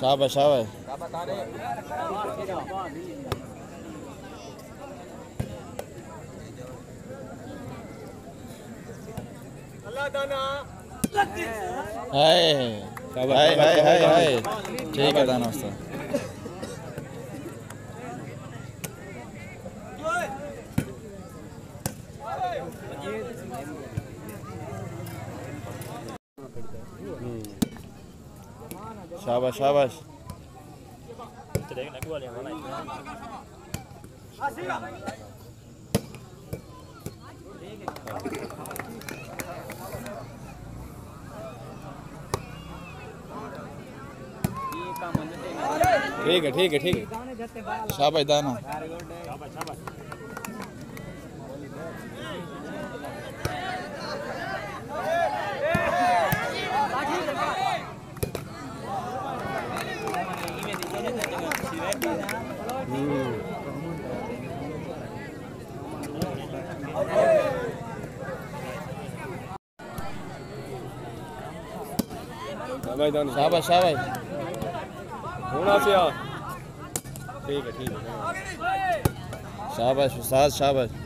शाबाश शाबाश। हाय हाय हाय हाय हाय, ठीक है दाना उस्ताद। शाबाश शाबाश। ठीक है ठीक है ठीक है। शाबाश दाना। शाबाश शाबाश। होना से ठीक है ठीक है। शाबाश उस्ताद शाबाश।